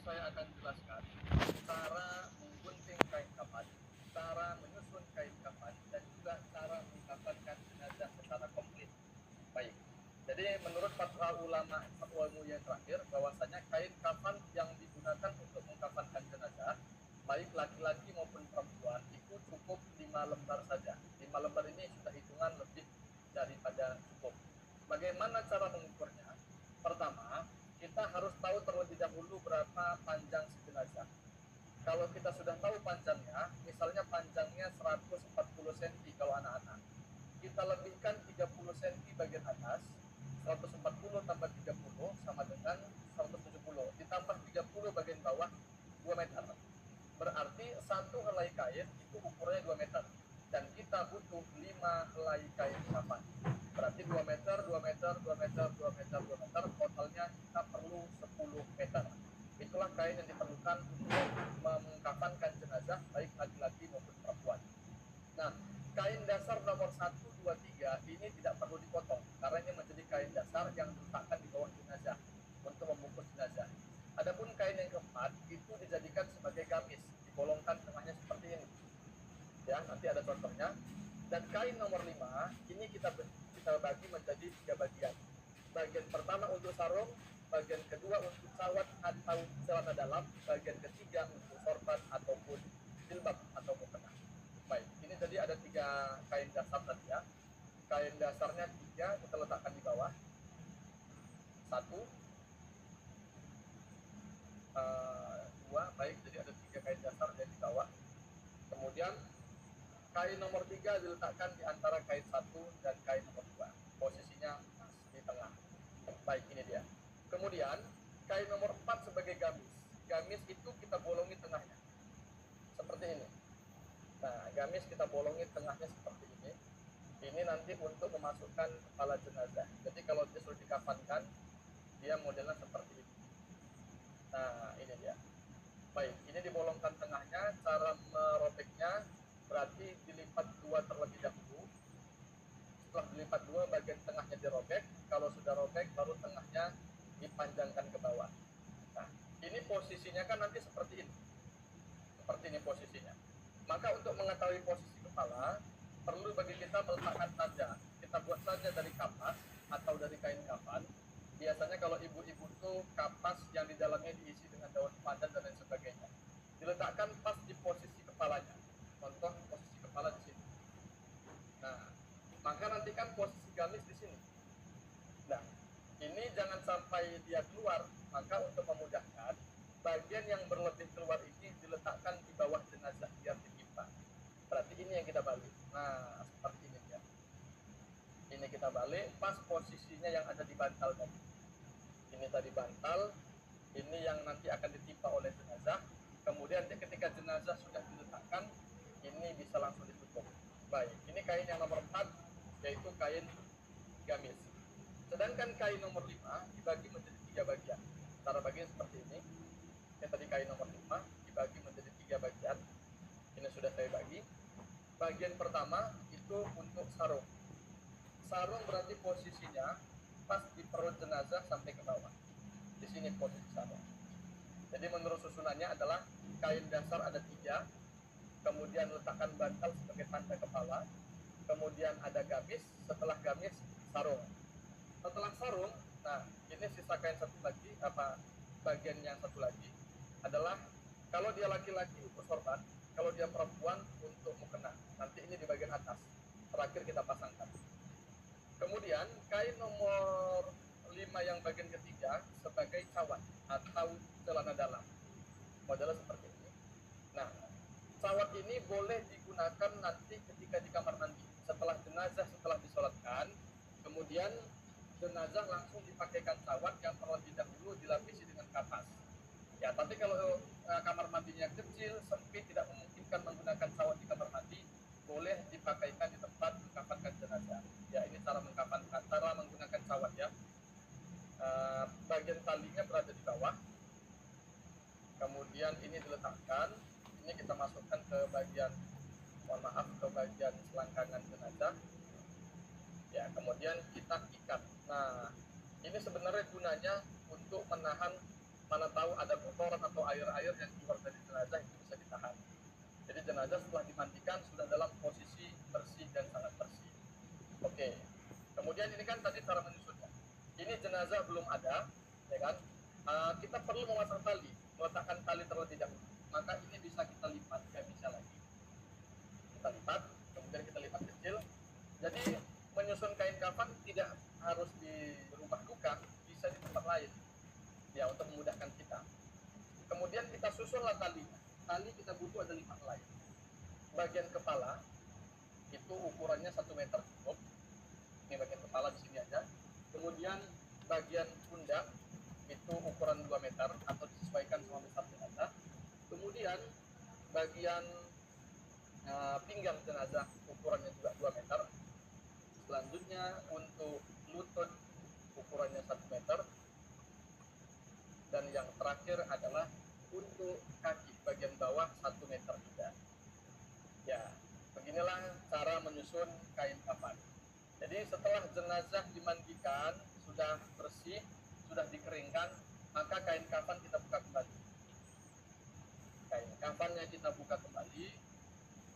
saya akan jelaskan cara menggunting kain kafan, cara menyusun kain kafan, dan juga cara mengkafankan jenazah secara komplit. Baik. Jadi menurut fatwa ulama yang terakhir bahwasanya kain kafan yang digunakan untuk mengkafankan jenazah baik laki-laki maupun perempuan itu cukup 5 lembar saja. 5 lembar ini sudah hitungan lebih daripada cukup. Bagaimana cara mengukurnya? Pertama, kita harus tahu terlebih dahulu berapa panjang si jenazah. Kalau kita sudah tahu panjangnya, misalnya panjangnya 140 cm kalau anak-anak, kita lebihkan 30 cm bagian atas, 140 tambah 30 sama dengan 170, ditambah 30 bagian bawah 2 meter. Berarti satu helai kain itu ukurannya 2 meter, dan kita butuh 5 helai kain kafan. Berarti 2 meter, 2 meter, 2 meter, 2 meter, 2 meter, totalnya kita perlu 10 meter. Itulah kain yang diperlukan untuk mengkafankan jenazah baik laki-laki maupun perempuan. Nah, kain dasar nomor 1, 2, 3 ini tidak perlu dipotong karena ini menjadi kain dasar yang diletakkan di bawah jenazah untuk membungkus jenazah. Adapun kain yang keempat itu dijadikan sebagai gamis, dibolongkan tengahnya seperti ini. Ya, nanti ada contohnya. Dan kain nomor 5 ini kita bagi menjadi 3 bagian. Bagian pertama untuk sarung, bagian kedua untuk cawat atau celana dalam, bagian ketiga untuk sorban ataupun jilbab atau mukena. Baik, ini jadi ada 3 kain dasar tadi ya. Kain dasarnya 3 kita letakkan di bawah. 1, 2, baik, jadi ada 3 kain dasar yang di bawah. Kemudian kain nomor 3 diletakkan di antara kain 1 dan kain nomor 2. Posisinya di tengah. Baik, ini dia. Kemudian kain nomor 4 sebagai gamis. Gamis itu kita bolongi tengahnya. Seperti ini. Nah, gamis kita bolongi tengahnya seperti ini. Ini nanti untuk memasukkan kepala jenazah. Jadi kalau dia sudah dikafankan, dia modelnya seperti ini. Nah, ini dia. Baik, ini dibolongkan tengahnya. Cara merobeknya berarti dilipat 2 terlebih dahulu. Setelah dilipat 2, bagian tengahnya dirobek. Kalau sudah robek, baru tengahnya dipanjangkan ke bawah. Nah, ini posisinya kan nanti seperti ini. Seperti ini posisinya. Maka untuk mengetahui posisi kepala, perlu bagi kita meletakkan tanda. Kita buat saja dari kapas atau dari kain kafan. Biasanya kalau ibu-ibu itu kapas yang di dalamnya diisi dengan daun pandan dan lain sebagainya. Diletakkan pas di posisi kepalanya. Contoh posisi kepala di sini. Nah, maka nanti kan posisi gamis di sini. Nah, ini jangan sampai dia keluar. Maka untuk memudahkan, bagian yang berlebih keluar ini diletakkan di bawah jenazah biar ditimpa. Berarti ini yang kita balik. Nah, seperti ini ya. Ini kita balik pas posisinya yang ada di bantal tadi. Ini tadi bantal, ini yang nanti akan ditimpa oleh jenazah. Kemudian ketika jenazah sudah diletakkan, ini bisa langsung ditutup. Baik, ini kain yang nomor 4, yaitu kain gamis. Sedangkan kain nomor 5 dibagi menjadi 3 bagian. Cara bagian seperti ini. Yang tadi kain nomor 5 dibagi menjadi 3 bagian. Ini sudah saya bagi. Bagian pertama itu untuk sarung. Sarung berarti posisinya pas di perut jenazah sampai ke bawah. Di sini posisi sarung. Jadi menurut susunannya adalah kain dasar ada 3, kemudian letakkan bantal sebagai tanda kepala, kemudian ada gamis, setelah gamis sarung. Setelah sarung, nah ini sisa kain satu lagi, bagian yang satu lagi adalah kalau dia laki-laki untuk sorban, kalau dia perempuan untuk mukena. Nanti ini di bagian atas. Terakhir kita pasangkan. Kemudian kain nomor 5 yang bagian ketiga sebagai cawat atau celana dalam. Modelnya seperti ini. Nah, cawat ini boleh digunakan nanti ketika di kamar mandi. Setelah jenazah, setelah disolatkan, kemudian jenazah langsung dipakaikan cawat yang terlebih dahulu dilapisi dengan kapas. Ya, tapi kalau kamar mandinya kecil, sempit, tidak memungkinkan menggunakan cawat di kamar mandi, boleh dipakaikan di tempat mengkafankan jenazah. Ya, ini cara mengkafankan, cara menggunakan cawat ya. Bagian talinya berada di bawah. Kemudian ini diletakkan, ini kita masukkan ke bagian, ke bagian selangkangan jenazah. Ya, kemudian kita ikat. Nah, ini sebenarnya gunanya untuk menahan mana tahu ada kotoran atau air-air yang keluar dari jenazah itu bisa ditahan. Jadi jenazah setelah dimandikan sudah dalam posisi bersih dan sangat bersih. Oke. Kemudian ini kan tadi cara menyusunnya. Ini jenazah belum ada, ya kan? Kita perlu memasang tali, meletakkan tali terlebih dahulu. Maka ini bisa kita lipat, nggak bisa lagi. Kita lipat, kemudian kita lipat kecil. Jadi menyusun kain kafan tidak harus di rumah duka, bisa di tempat lain, ya, untuk memudahkan kita. Kemudian kita susunlah talinya. Tali kita butuh ada 5 helai. Bagian kepala itu ukurannya 1 meter cukup. Ini bagian kepala di sini aja. Kemudian bagian pundak itu ukuran 2 meter atau disesuaikan sama besar jenazah. Kemudian bagian pinggang jenazah ukurannya juga 2 meter. Selanjutnya untuk lutut ukurannya 1 meter. Dan yang terakhir adalah untuk kaki bagian bawah 1 meter juga. Ya, beginilah cara menyusun kain kafan. Jadi setelah jenazah dimandikan, sudah bersih, sudah dikeringkan, maka kain kafan kita buka kembali. Kain kafannya kita buka kembali.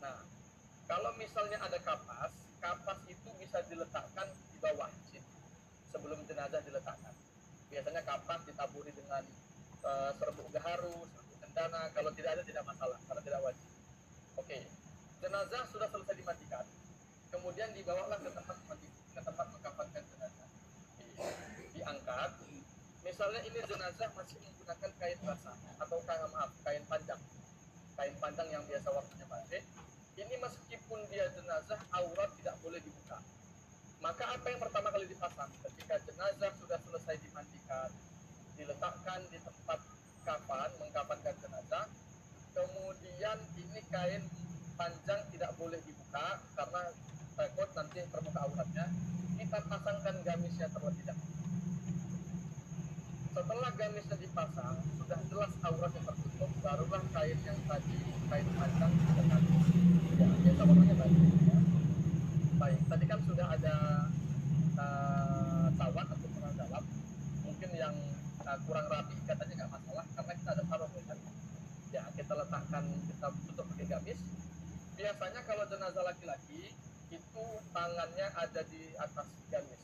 Nah, kalau misalnya ada kapas, kapas itu bisa diletakkan di bawah sini sebelum jenazah diletakkan. Biasanya kapas ditaburi dengan serbuk gaharu, serbuk cendana. Kalau tidak ada tidak masalah, karena tidak wajib. Oke, jenazah sudah selesai dimandikan, kemudian dibawalah ke tempat mengkafankan jenazah. Diangkat. Misalnya ini jenazah masih menggunakan kain basah atau kain panjang yang biasa waktunya pendek. Ini meskipun dia jenazah, aurat tidak boleh dibuka. Maka apa yang pertama kali dipasang ketika jenazah sudah selesai dimandikan, diletakkan di tempat kafan, mengkafankan jenazah. Kemudian ini kain panjang tidak boleh dibuka karena takut nanti terbuka auratnya. Kita pasangkan gamisnya terlebih dahulu. Setelah gamisnya dipasang, sudah jelas auratnya tertutup, barulah kain yang tadi, kain panjang dikenakan. Ya, biasa warnanya tadi. Ya. Baik, tadi kan sudah ada cawat atau kurang dalam. Mungkin yang kurang rapi katanya nggak masalah, karena kita ada sarung kan. Ya, kita letakkan, kita tutup pakai gamis. Biasanya kalau jenazah laki-laki itu tangannya ada di atas gamis.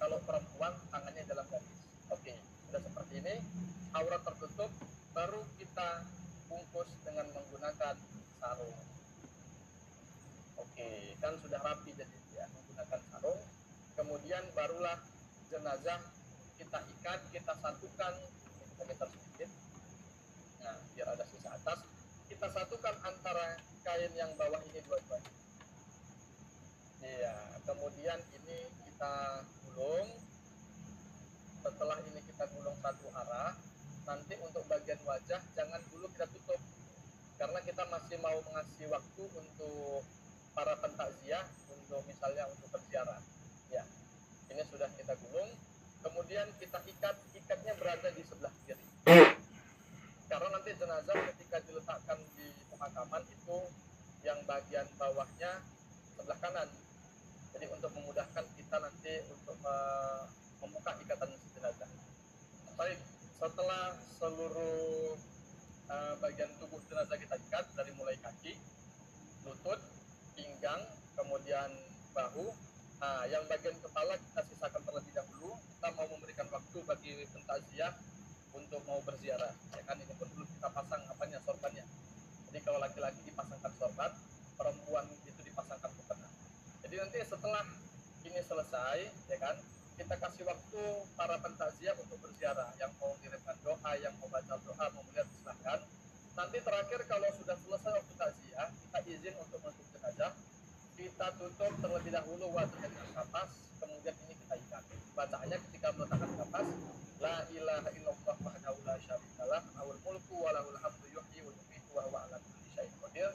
Kalau perempuan tangannya dalam gamis. Oke, sudah seperti ini, aurat tertutup, baru kita bungkus dengan menggunakan sarung. Oke, kan sudah rapi jadi ya, menggunakan sarung. Kemudian barulah jenazah kita ikat, kita satukan, kita geser sedikit. Nah, biar ada sisa atas, kita satukan antara kain yang bawah ini dua-duanya. Iya, kemudian ini kita gulung. Setelah ini kita gulung satu arah. Nanti untuk bagian wajah jangan dulu kita tutup, karena kita masih mau mengasih waktu untuk para pentakziah, untuk misalnya untuk berziarah. Ya, ini sudah kita gulung. Kemudian kita ikatnya berada di sebelah kiri. Karena nanti jenazah ketika diletakkan di pemakaman itu yang bagian bawahnya sebelah kanan. Jadi untuk memudahkan kita nanti untuk membuka ikatan jenazah. Baik, setelah seluruh bagian tubuh jenazah kita ikat dari mulai kaki, lutut, pinggang, kemudian bahu. Nah, yang bagian kepala kita sisakan terlebih dahulu. Kita mau memberikan waktu bagi pentakziah untuk mau berziarah. Ya kan, ini pun belum kita pasang apanya, sorbannya. Jadi kalau laki-laki dipasangkan sorban, perempuan itu dipasangkan mukena. Jadi nanti setelah ini selesai, ya kan, kita kasih waktu para pentakziah untuk berziarah. Yang mau kirimkan doa, yang mau baca doa, mau melihat silahkan. Nanti terakhir kalau sudah selesai waktu takziah, kita izin untuk masuk jenazah. Kita tutup terlebih dahulu wajahnya dengan kapas, kemudian ini kita ikat. Bacaannya ketika meletakkan kapas, la ilaha illallah wahdahu la syarikalah, lahul mulku wa lahul hamdu yuhyi wa yumiitu wa huwa ala kulli syai'in qadir.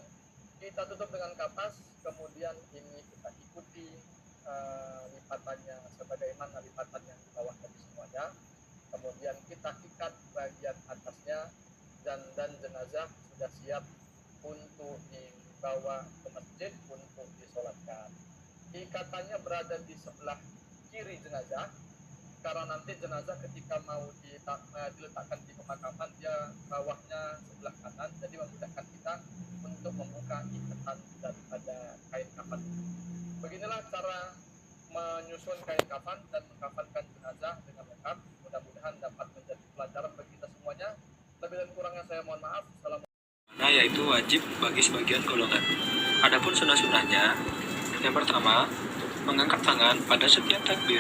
Kita tutup dengan kapas, kemudian ini kita ikuti lipatannya sebagaimana lipatan yang di bawah tadi semuanya. Kemudian kita ikat bagian atasnya, dan jenazah sudah siap untuk dibawa ke masjid untuk disolatkan. Ikatannya berada di sebelah kiri jenazah, karena nanti jenazah ketika mau diletakkan di pemakaman, dia bawahnya sebelah kanan, jadi memudahkan kita untuk membuka ikatan daripada kain kafan. Beginilah cara menyusun kain kafan dan mengkafankan jenazah dengan lengkap. Mudah-mudahan dapat menjadi pelajaran bagi kita semuanya. Lebih dan kurangnya saya mohon maaf. Yaitu wajib bagi sebagian golongan. Adapun sunnah-sunnahnya, yang pertama, mengangkat tangan pada setiap takbir.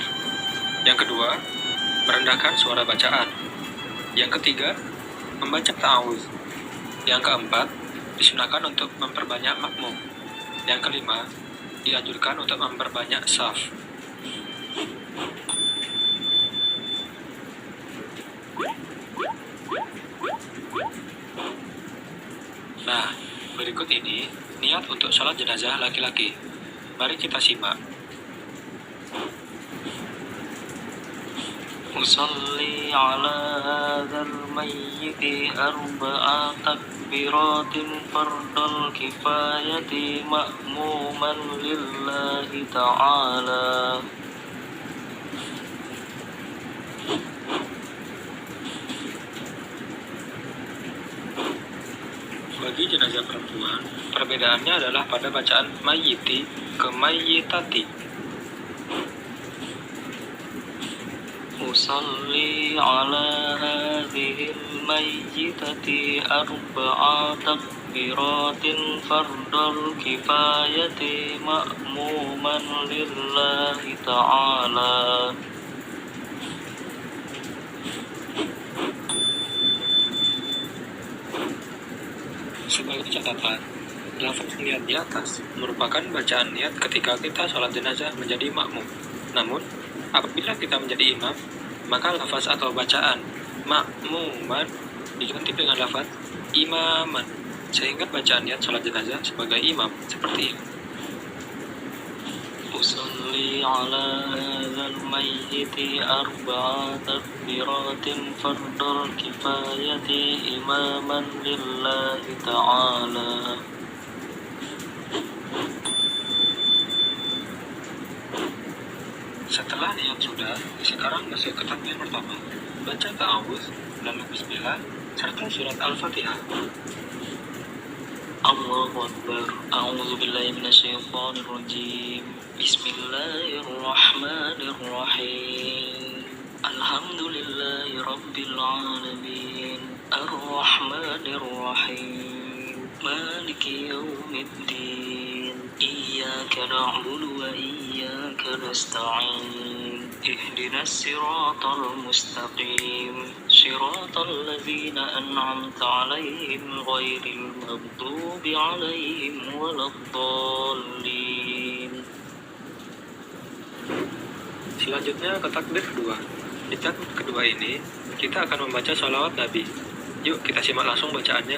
Yang kedua, merendahkan suara bacaan. Yang ketiga, membaca ta'awudz. Yang keempat, disunahkan untuk memperbanyak makmum. Yang kelima, dianjurkan untuk memperbanyak shaf. Nah, berikut ini niat untuk sholat jenazah laki-laki. Mari kita simak. Usalli ala hadzal mayyiti arba'a takbiratin fardal kifayati ma'muman lillahi ta'ala. Bagi jenazah perempuan, perbedaannya adalah pada bacaan mayyiti ke mayyitati. Usalli ala hadhil mayyitati arba'a takbiratin fardal kifayati ma'muman lillahi ta'ala. Sebagai catatan, lafaz niat di atas merupakan bacaan niat ketika kita sholat jenazah menjadi makmum. Namun, apabila kita menjadi imam, maka lafaz atau bacaan makmuman diganti dengan lafaz imaman, sehingga bacaan niat sholat jenazah sebagai imam seperti ini. Usalli ala hadzal mayyiti arba'a takbiratin fardal kifayati imaman lillahi ta'ala. Setelah niat sudah, sekarang masuk ke takbir pertama. Baca ta'awudz, lalu bismillah, serta surat Al-Fatihah. Allahu Akbar. A'udzu billahi minasyaitonir rajim. Bismillahirrahmanirrahim. Alhamdulillahi rabbil alamin. Ar-Rahmanir Rahim. Maliki yaumiddin. Iyyaka na'budu wa iyyaka nasta'in. Ihdinas siratal mustaqim. Siratal ladzina an'amta 'alaihim ghairil maghdubi 'alaihim waladdallin. Selanjutnya ke takbir kedua. Di takbir kedua ini, kita akan membaca shalawat Nabi. Yuk kita simak langsung bacaannya.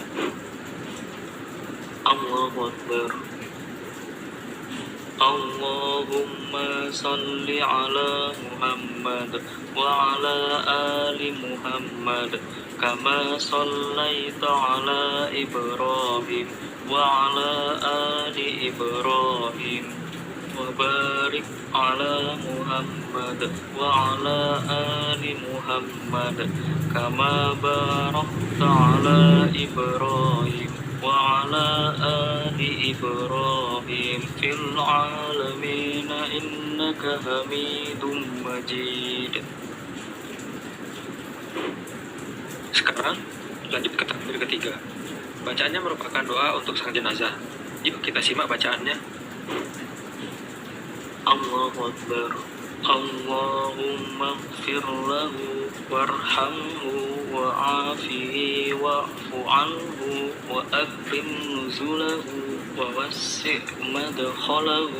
Allahu Akbar. Allahumma salli ala Muhammad wa ala ali Muhammad kama sallaita ala Ibrahim wa ala ali Ibrahim wa barik ala Muhammad wa ala ali Muhammad kama barakta ala Ibrahim wa ala ali Ibrahim fil alamin innaka Hamidum Majid. Sekarang lanjut ke takbir ketiga. Bacaannya merupakan doa untuk sang jenazah. Yuk kita simak bacaannya. Allahu Akbar. Allahumma ighfir lahu warhamhu wa'afihi wa'fu anhu wa akrim nuzulahu wa wassi' madkhalahu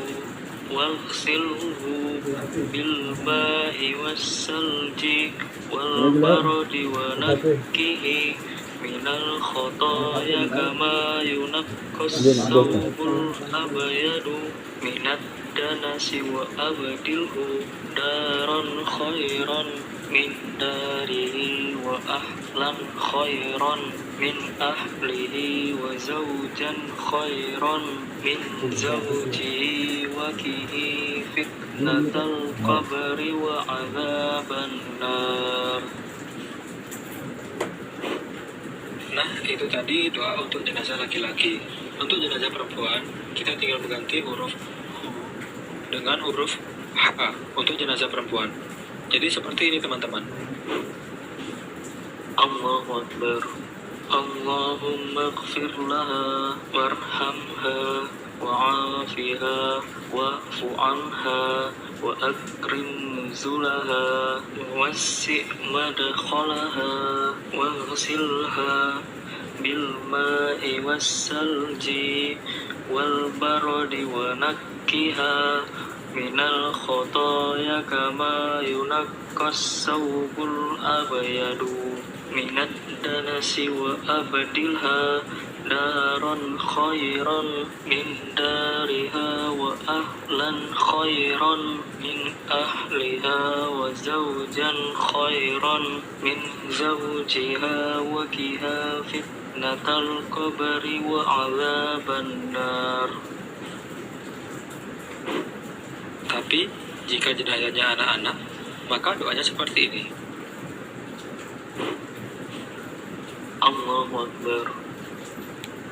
waghsilhu bil ma'i was-salji wal bardi wa nakkihi minal khotoya kama yunakkas sawbul abayadu minat danasi wa abdilhu daran khairan min darihi wa ahlan khairan min ahlihi wa zawjan khairan min zawjihi wa kihi fitnatal qabri wa azaban nar. Nah, itu tadi doa untuk jenazah laki-laki. Untuk jenazah perempuan, kita tinggal mengganti huruf hu dengan huruf ha untuk jenazah perempuan. Jadi seperti ini teman-teman. Allahu Akbar. Allahumma ighfir laha warhamha wa'afiha wa'fu anha wa akrim nuzulaha wa wassi' madkhalaha wa ghsilha bil ma'i was salji wal baradi wa nakkiha minal khotoya kama yunakkas sawbul abayadu minad danasi wa abdilha daron khairan min dariha wa ahlan khairan min ahliha wa zawjan khairan min zawjiha wa kiha fitnatal qabri wa azaban nar. Tapi jika jenazahnya anak-anak, maka doanya seperti ini. Allahu Akbar.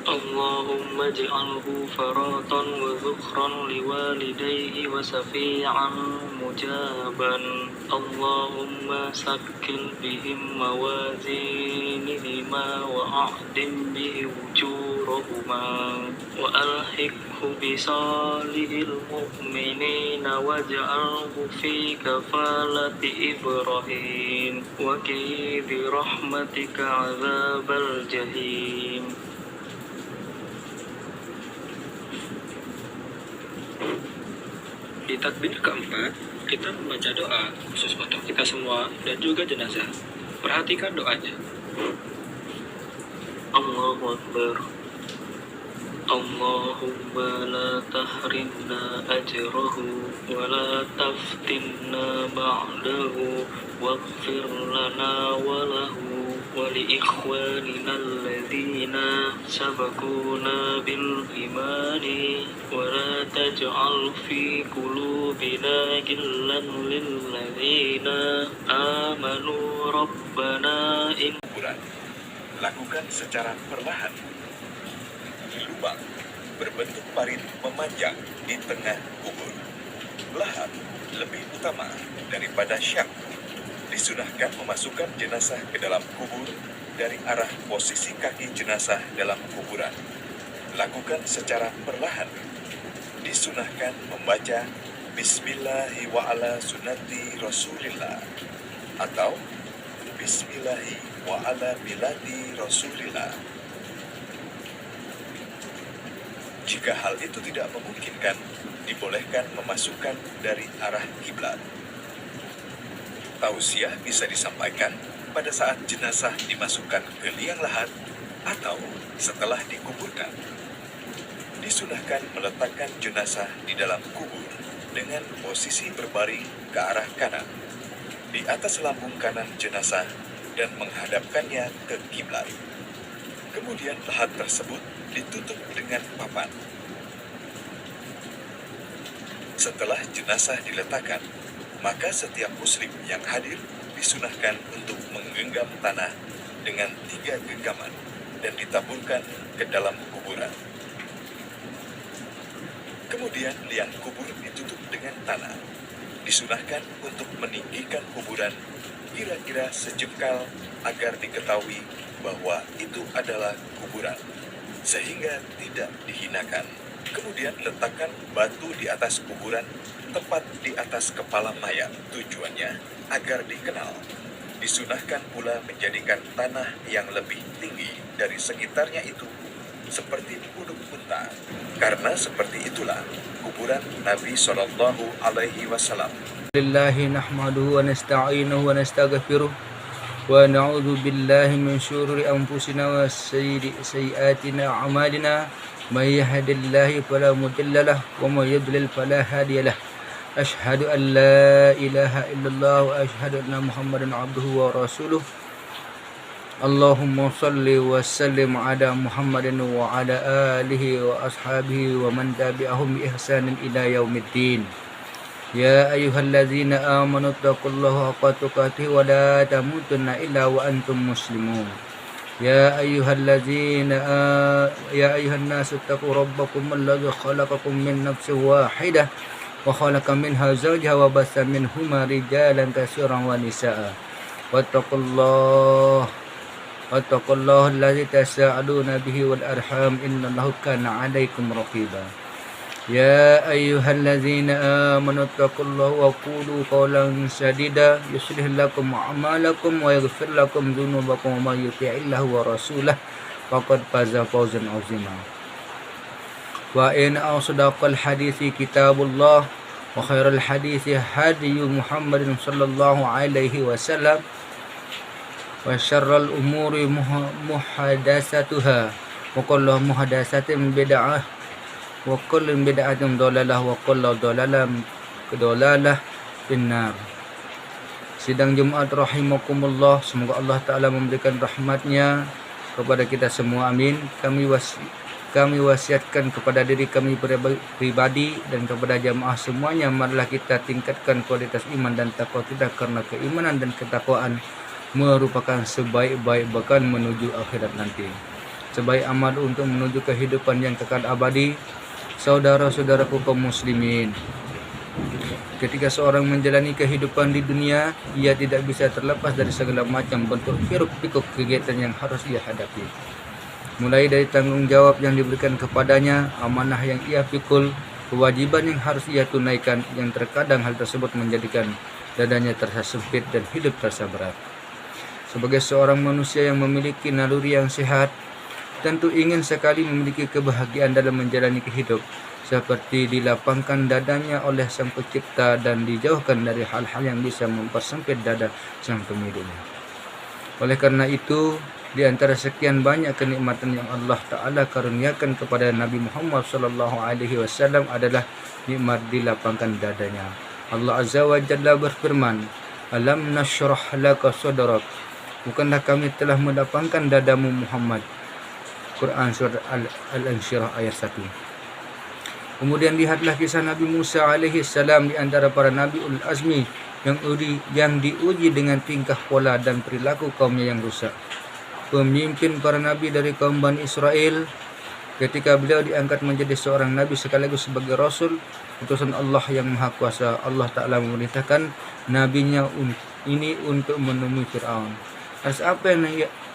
Allahumma ij'alhu faratan wa dhukhran liwalidayhi wa safi'an mujaban. Allahumma sakkil bihim mawazinihima wa a'dim bihi ujurahuma wa alhiqhu bisalihil mu'minina waj'alhu fi kafalati Ibrahim wa qi bi rahmatika 'adzabal jahim. Di takbir keempat, kita membaca doa khusus untuk kita semua dan juga jenazah. Perhatikan doanya. Allahu Akbar. Allahumma la tahrimna ajrahu wa la taftinna ba'dahu waghfir lana wa lahu wa li ikhwanina alladhina sabaquna bil imani wa la taj'al fi qulubina ghillan lil ladzina amanu rabbana in. Lakukan secara perlahan. Lubang berbentuk parit memanjang di tengah kubur. Lahap lebih utama daripada syak. Disunahkan memasukkan jenazah ke dalam kubur dari arah posisi kaki jenazah dalam kuburan. Lakukan secara perlahan. Disunahkan membaca Bismillahi wa ala sunnati Rasulillah atau Bismillahi wa ala milati Rasulillah. Jika hal itu tidak memungkinkan, dibolehkan memasukkan dari arah kiblat. Tausiah bisa disampaikan pada saat jenazah dimasukkan ke liang lahat atau setelah dikuburkan. Disunahkan meletakkan jenazah di dalam kubur dengan posisi berbaring ke arah kanan, di atas lambung kanan jenazah dan menghadapkannya ke kiblat. Kemudian lahat tersebut ditutup dengan papan. Setelah jenazah diletakkan, maka setiap muslim yang hadir disunahkan untuk menggenggam tanah dengan 3 genggaman dan ditaburkan ke dalam kuburan. Kemudian liang kubur ditutup dengan tanah. Disunahkan untuk meninggikan kuburan kira-kira sejengkal agar diketahui bahwa itu adalah kuburan, sehingga tidak dihinakan. Kemudian letakkan batu di atas kuburan, tepat di atas kepala mayat. Tujuannya agar dikenal. Disunahkan pula menjadikan tanah yang lebih tinggi dari sekitarnya itu seperti puduk unta, karena seperti itulah kuburan Nabi Shallallahu Alaihi Wasallam. Lillahi nahmaduhu wa nasta'inuhu wa nastaghfiruh wa na'udzu billahi min syururi anfusina wa sayyi'atina a'malina may yahdihillahu fala mudilla lahu wa may yudlil fala hadiya lahu. Asyhadu an la ilaha illallah wa asyhadu anna Muhammadan abduhu wa rasuluh. Allahumma salli wa sallim ala Muhammadin wa ala alihi wa ashabihi wa man tabi'ahum bi ihsanin ila yaumiddin. Ya ayyuhalladzina amanu taqullaha haqqa tuqatih wa la tamutunna illa wa antum muslimun. يا أيها الناس اتقوا ربكم الذي خلقكم من نفس واحدة وخلق منها زوجها وبث منهما رجالا كثيرا ونساء واتقوا الله الذي تساءلون به والأرحام إن الله كان عليكم رقيبا يا أيها الذين آمنوا اتقوا الله وقولوا قولا سديدا يصلح لكم أعمالكم ويغفر لكم ذنوبكم ومن يطع الله ورسوله فقد فاز فوزا عظيما وإن أصدق الحديث كتاب الله وخير الحديث هدي محمد صلى الله عليه وسلم وشر الأمور محدثاتها وكل محدثة بدعة وكل بدعة ضلالة وكل ضلالة finnar. Sidang Jumat rahimakumullah, semoga Allah Ta'ala memberikan rahmatnya kepada kita semua, amin. Kami wasiatkan kepada diri kami pribadi dan kepada jamaah semuanya, marilah kita tingkatkan kualitas iman dan takwa kita, karena keimanan dan ketakwaan merupakan sebaik-baik bekal menuju akhirat nanti, sebaik amal untuk menuju kehidupan yang kekal abadi. Saudara-saudaraku kaum muslimin, ketika seorang menjalani kehidupan di dunia, ia tidak bisa terlepas dari segala macam bentuk hiruk-pikuk kegiatan yang harus ia hadapi. Mulai dari tanggung jawab yang diberikan kepadanya, amanah yang ia pikul, kewajiban yang harus ia tunaikan, yang terkadang hal tersebut menjadikan dadanya terasa sempit dan hidup terasa berat. Sebagai seorang manusia yang memiliki naluri yang sehat, tentu ingin sekali memiliki kebahagiaan dalam menjalani kehidupan, seperti dilapangkan dadanya oleh Sang Pencipta dan dijauhkan dari hal-hal yang bisa mempersempit dada Sang Pemiliknya. Oleh karena itu, di antara sekian banyak kenikmatan yang Allah Ta'ala karuniakan kepada Nabi Muhammad SAW adalah nikmat dilapangkan dadanya. Allah Azza wa Jalla berfirman, "Alam nashrah laka sadrak." Bukanlah kami telah melapangkan dadamu Muhammad. Quran surat Al-Insyirah ayat 1. Kemudian lihatlah kisah Nabi Musa alaihi salam, di antara para Nabi Ul Azmi yang diuji dengan tingkah pola dan perilaku kaumnya yang rusak. Pemimpin para Nabi dari kaum Bani Israel, ketika beliau diangkat menjadi seorang Nabi sekaligus sebagai Rasul, utusan Allah yang Maha Kuasa, Allah Ta'ala memerintahkan Nabinya ini untuk menemui Fir'aun.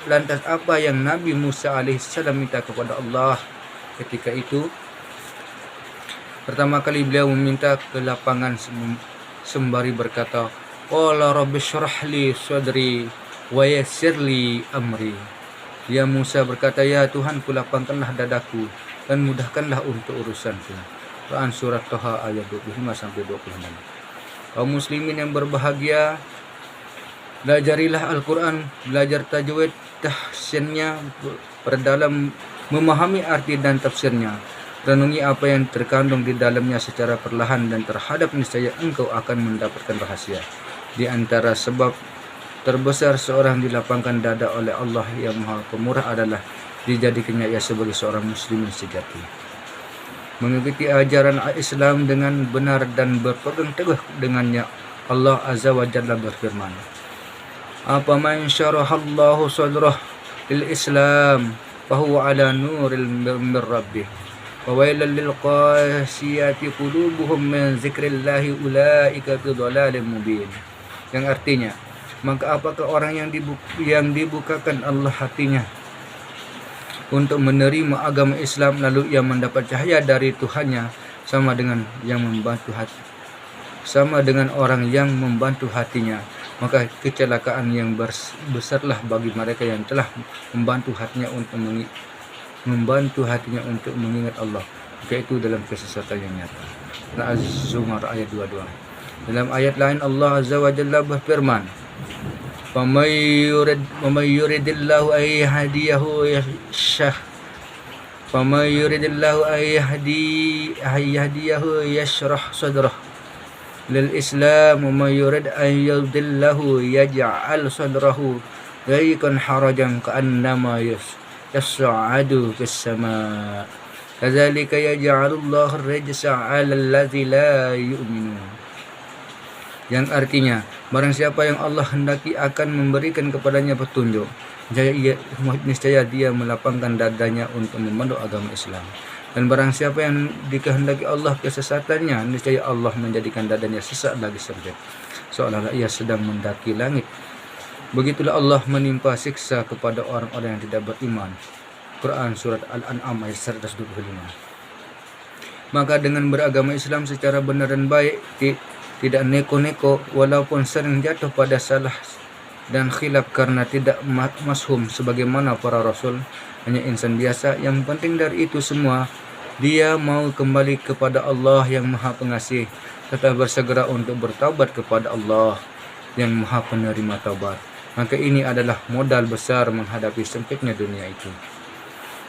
Lantas apa yang Nabi Musa alaihissalam minta kepada Allah ketika itu? Pertama kali beliau meminta kelapangan sembari berkata, "Qala rabbi shrah li sadri wa yassir li amri." Ya Musa berkata, "Ya Tuhanku, lapangkanlah dadaku dan mudahkanlah untuk urusanku." Quran surat Taha ayat 25 sampai 26. Kaum muslimin yang berbahagia, belajarilah Al-Quran, belajar tajwid, tahsinnya, perdalam memahami arti dan tafsirnya. Renungi apa yang terkandung di dalamnya secara perlahan, dan terhadap niscaya engkau akan mendapatkan rahasia. Di antara sebab terbesar seorang dilapangkan dada oleh Allah yang Maha Pemurah adalah dijadikannya ia sebagai seorang muslimin sejati, mengikuti ajaran Islam dengan benar dan berpegang teguh dengannya. Allah Azza wa Jalla berfirman, "Afaman syarahallahu sadrah lil Islam fahuwa ala nuril min rabbih wa wailal lil qasiyati qulubuhum min zikrillahi ulaika fi dhalalin mubin." Yang artinya, maka apakah orang yang dibukakan Allah hatinya untuk menerima agama Islam, lalu ia mendapat cahaya dari Tuhannya, sama dengan orang yang membantu hatinya, maka kecelakaan yang besarlah bagi mereka yang telah membantu hatinya untuk mengingat Allah, yaitu dalam kesesatan yang nyata. Az-Zumar ayat 22. Dalam ayat lain Allah Azza wa Jalla berfirman, "Faman yuridillahu ay yahdiyahu yashrah sadrah lil Islam wa man yurid an yudillahu yaj'al sadrahu dayqan harajan ka'annama yas'adu fis sama. Kadzalika yaj'alullahu ar-rijsa 'alal ladzi la yu'minun." Yang artinya, barang siapa yang Allah hendaki akan memberikan kepadanya petunjuk, niscaya dia melapangkan dadanya untuk memeluk agama Islam. Dan barang siapa yang dikehendaki Allah kesesatannya, niscaya Allah menjadikan dadanya sesat lagi sempit, seolah-olah ia sedang mendaki langit. Begitulah Allah menimpa siksa kepada orang-orang yang tidak beriman. Quran Surat Al-An'am ayat 125. Maka dengan beragama Islam secara benar dan baik, tidak neko-neko, walaupun sering jatuh pada salah dan khilaf karena tidak mashum sebagaimana para rasul, hanya insan biasa. Yang penting dari itu semua, dia mau kembali kepada Allah yang Maha Pengasih, serta bersegera untuk bertaubat kepada Allah yang Maha Penerima taubat. Maka ini adalah modal besar menghadapi sempitnya dunia itu.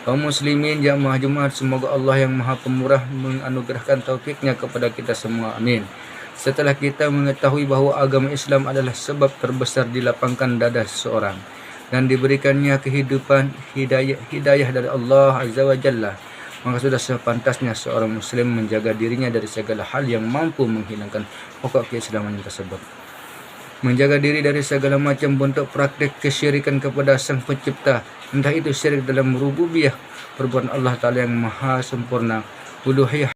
Kaum muslimin jamaah Jumat, semoga Allah yang Maha Pemurah menganugerahkan taufiknya kepada kita semua. Amin. Setelah kita mengetahui bahawa agama Islam adalah sebab terbesar dilapangkan dada seseorang dan diberikannya kehidupan hidayah dari Allah Azza wa Jalla, maka sudah sepantasnya seorang muslim menjaga dirinya dari segala hal yang mampu menghilangkan pokok keislaman tersebut. Menjaga diri dari segala macam bentuk praktik kesyirikan kepada Sang Pencipta, entah itu syirik dalam rububiyah, perbuatan Allah Ta'ala yang maha sempurna, uluhiyah